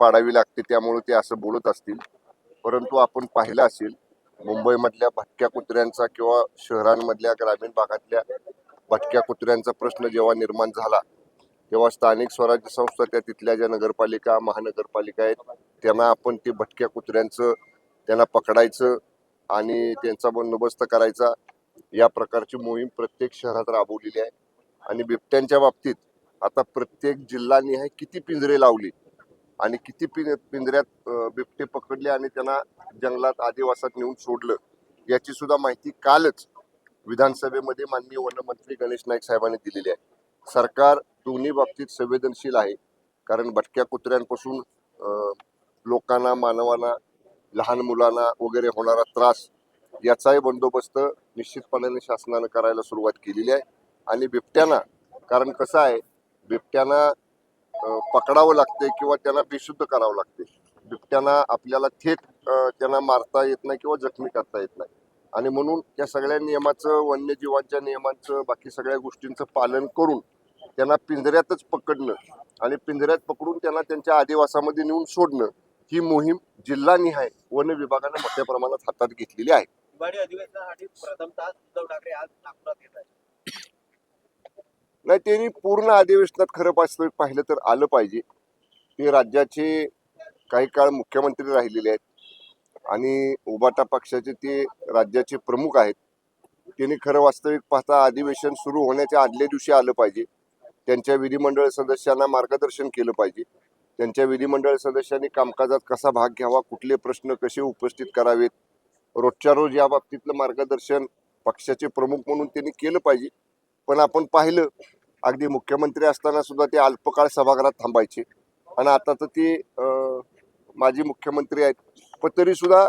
पाडावी लागते, त्यामुळे ते असं बोलत असतील. परंतु आपण पाहिलं असेल मुंबईमधल्या भटक्या कुत्र्यांचा किंवा शहरांमधल्या ग्रामीण भागातल्या भटक्या कुत्र्यांचा प्रश्न जेव्हा निर्माण झाला तेव्हा स्थानिक स्वराज्य संस्था त्या तिथल्या ज्या नगरपालिका महानगरपालिका आहेत त्यांना आपण ते भटक्या कुत्र्यांचं त्यांना पकडायचं आणि त्यांचा बंदोबस्त करायचा या प्रकारची मोहीम प्रत्येक शहरात राबवलेली आहे. आणि बिबट्यांच्या बाबतीत आता प्रत्येक जिल्हानिहाय किती पिंजरे लावली आणि किती पिंजऱ्यात बिबटे पकडले आणि त्यांना जंगलात आदिवासात नेऊन सोडलं याची सुद्धा माहिती कालच विधानसभेमध्ये माननीय वनमंत्री गणेश नाईक साहेबांनी दिलेली आहे. सरकार दोन्ही बाबतीत संवेदनशील आहे, कारण भटक्या कुत्र्यांपासून लोकांना मानवांना लहान मुलांना वगैरे होणारा त्रास याचाही बंदोबस्त निश्चितपणाने शासनानं करायला सुरुवात केलेली आहे. आणि बिबट्यांना कारण कसं आहे बिबट्यांना पकडावं लागते किंवा त्यांना बेशुद्ध करावं लागते. बिबट्यांना आपल्याला थेट त्यांना मारता येत नाही किंवा जखमी करता येत नाही आणि म्हणून त्या सगळ्या नियमाचं वन्यजीवांच्या नियमांचं बाकी सगळ्या गोष्टींचं पालन करून त्यांना पिंजऱ्यातच पकडणं आणि पिंजऱ्यात पकडून त्यांना त्यांच्या आदिवासामध्ये नेऊन सोडणं ही मोहीम जिल्हानिहाय वन विभागाने मोठ्या प्रमाणात हातात घेतलेली आहे. अधिवेशनासाठी प्रथमतः उद्धव ठाकरे आज नागपुरात येत आहेत. नाही, त्यांनी पूर्ण अधिवेशनात खरं वास्तविक पाहिलं तर आलं पाहिजे. ते राज्याचे काही काळ मुख्यमंत्री राहिलेले आहेत आणि उबाटा पक्षाचे ते राज्याचे प्रमुख आहेत. त्यांनी खरं वास्तविक पाहता अधिवेशन सुरू होण्याच्या आदल्या दिवशी आलं पाहिजे. त्यांच्या विधिमंडळ सदस्यांना मार्गदर्शन केलं पाहिजे. त्यांच्या विधिमंडळ सदस्यांनी कामकाजात कसा भाग घ्यावा, कुठले प्रश्न कसे उपस्थित करावेत, रोजच्या रोज या बाबतीतलं मार्गदर्शन पक्षाचे प्रमुख म्हणून त्यांनी केलं पाहिजे. पण आपण पाहिलं अगदी मुख्यमंत्री असताना सुद्धा ते अल्पकाळ सभागृहात थांबायचे आणि आता तर ते माजी मुख्यमंत्री आहेत, पण तरी सुद्धा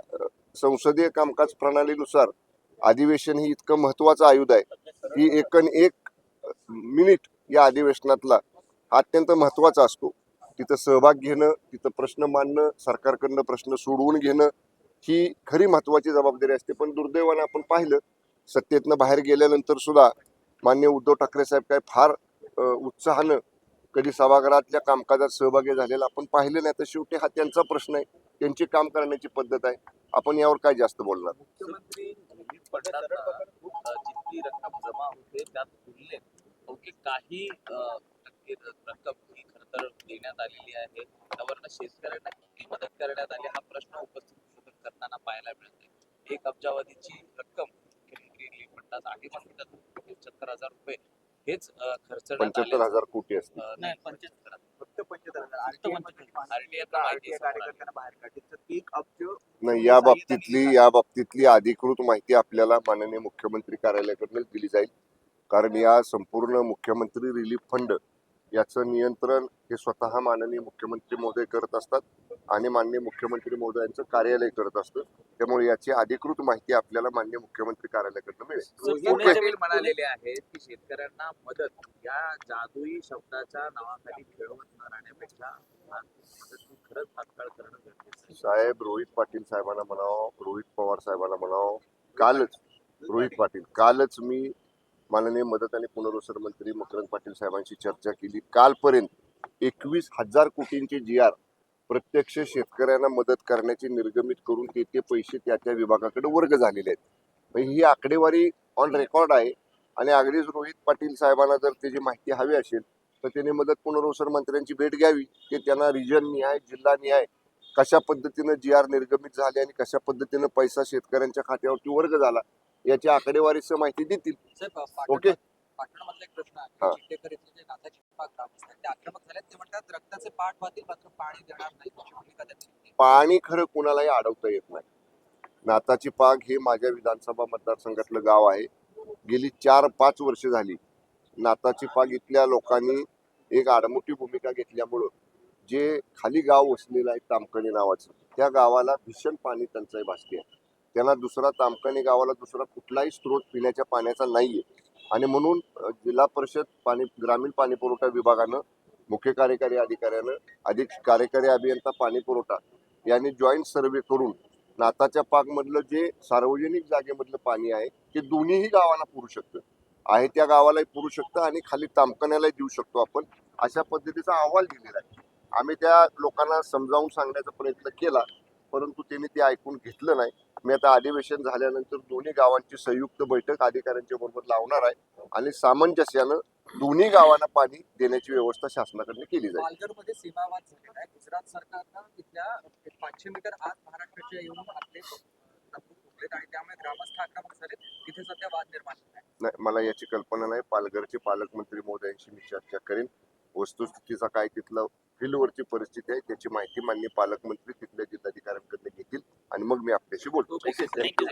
संसदीय कामकाज प्रणालीनुसार अधिवेशन ही इतकं महत्वाचं आयुध आहे की एक मिनिट या अधिवेशनातला अत्यंत महत्वाचा असतो. तिथं सहभाग घेणं, तिथं प्रश्न मांडणं, सरकारकडनं प्रश्न सोडवून घेणं ही खरी महत्वाची जबाबदारी असते. पण दुर्दैवानं आपण पाहिलं सत्तेतनं बाहेर गेल्यानंतर सुद्धा माननीय उद्धव ठाकरे साहेब काय फार उत्साहानं कधी सभागृहातल्या कामकाजात सहभागी झालेला आपण पाहिलं नाही. तर शेवटी हा त्यांचा प्रश्न आहे, त्यांची काम करण्याची पद्धत आहे. आपण यावर काय जास्त बोलणार. मुख्यमंत्री जितकी रक्कम जमा होते त्यात तुलनेत काही टक्के रक्कम ही खरं तर देण्यात आलेली आहे. त्यावरनं शेतकऱ्यांना किती मदत करण्यात आली हा प्रश्न उपस्थित करताना पाहायला मिळते. 1 अब्जावधीची रक्कम मुख्यमंत्री रिलीफ फंडात आहे, पण त्यात 75,000 रुपये हेच खर्च 75,000 कोटी असते. नाही 75,000 फक्त 75,000 आरटीआय माहिती कार्यकर्त्यांना बाहेर काढले 1 अब्ज नाही. या बाबतीतली अधिकृत माहिती आपल्याला माननीय मुख्यमंत्री कार्यालयाकडून दिली जाईल, कारण या संपूर्ण मुख्यमंत्री रिलीफ फंड याचं नियंत्रण हे स्वतः माननीय मुख्यमंत्री महोदय करत असतात आणि माननीय मुख्यमंत्री महोदयांचं कार्यालय करत असतं. त्यामुळे याची अधिकृत माहिती आपल्याला माननीय मुख्यमंत्री कार्यालयाकडून मिळेल. म्हणालेले आहेत की शेतकऱ्यांना मदत या जादुई शब्दाच्या नावाखाली खेळवत न राहण्यापेक्षा खरंच तात्काळ करणं गरजेचं आहे. साहेब रोहित पाटील साहेबांना म्हणावं, रोहित पवार साहेबांना म्हणावं, कालच मी माननीय मदत आणि पुनर्वसन मंत्री मकरंद पाटील साहेबांशी चर्चा केली. कालपर्यंत 21,000 कोटींचे GR प्रत्यक्ष शेतकऱ्यांना मदत करण्याचे निर्गमित करून ते पैसे त्या विभागाकडे वर्ग झालेले आहेत. ही आकडेवारी ऑन रेकॉर्ड आहे आणि अगदीच रोहित पाटील साहेबांना जर त्याची माहिती हवी असेल तर त्यांनी मदत पुनर्वसन मंत्र्यांची भेट घ्यावी. ते त्यांना रिजन निहाय जिल्हा निहाय कशा पद्धतीनं GR निर्गमित झाले आणि कशा पद्धतीनं पैसा शेतकऱ्यांच्या खात्यावरती वर्ग झाला याची आकडेवारीसह माहिती देतील. ओके. पाटणमधला एक प्रश्न आहे, चिट्टेकर इथले जे नाथाची पाक ग्रामस्थ आहेत ते आक्रमक झालेत. ते म्हणतात रक्ताचे पाठ वाहतील मात्र पाणी देणार नाही अशी भूमिका त्यांनी. पाणी खरं कुणालाही अडवता येत नाही. नाथाची पाग हे माझ्या विधानसभा मतदारसंघातलं गाव आहे. गेली 4-5 वर्ष झाली नाथाची पाग इथल्या लोकांनी एक आडमुठी भूमिका घेतल्यामुळं जे खाली गाव वसलेलं आहे तामकणी नावाचं त्या गावाला भीषण पाणी टंचाई भासते आहे. त्यांना तामकणी गावाला दुसरा कुठलाही स्रोत पिण्याच्या पाण्याचा नाहीये आणि म्हणून जिल्हा परिषद ग्रामीण पाणी पुरवठा विभागानं मुख्य कार्यकारी अधिकाऱ्यानं अधिक कार्यकारी अभियंता पाणी पुरवठा यांनी जॉईंट सर्वे करून नाथाच्या पाकमधलं जे सार्वजनिक जागेमधलं पाणी आहे ते दोन्हीही गावांना पुरू शकतं आहे, त्या गावालाही पुरू शकतं आणि खाली तामकण्यालाही देऊ शकतो आपण, अशा पद्धतीचा अहवाल दिलेला आहे. आम्ही त्या लोकांना समजावून सांगण्याचा प्रयत्न केला, परंतु त्यांनी ते ऐकून घेतलं नाही. मी आता अधिवेशन झाल्यानंतर दोन्ही गावांची संयुक्त बैठक अधिकाऱ्यांच्या बरोबर लावणार आहे आणि सामंजस्यानं दोन्ही गावांना पाणी देण्याची व्यवस्था शासनाकडे केली जाईल. पालघरमध्ये सीमावाद झालेला आहे. गुजरात सरकारनं तिथल्या 500 मीटर आत महाराष्ट्राच्या येऊन आपले तंबू फुटलेत आणि त्यामुळे ग्रामस्थ आक्रमक झाले. तिथे सध्या वाद निर्माण झाला आहे. नाही, मला याची कल्पना नाही. पालघरचे पालकमंत्री महोदयांशी मी चर्चा करेन. वस्तुस्थितीचा काय तिथलं फील्डवरची परिस्थिती आहे त्याची माहिती माननीय पालकमंत्री तिथल्या जिल्हाधिकाऱ्यांकडे घेतील आणि मग मी आपल्याशी बोलतो. थँक्यू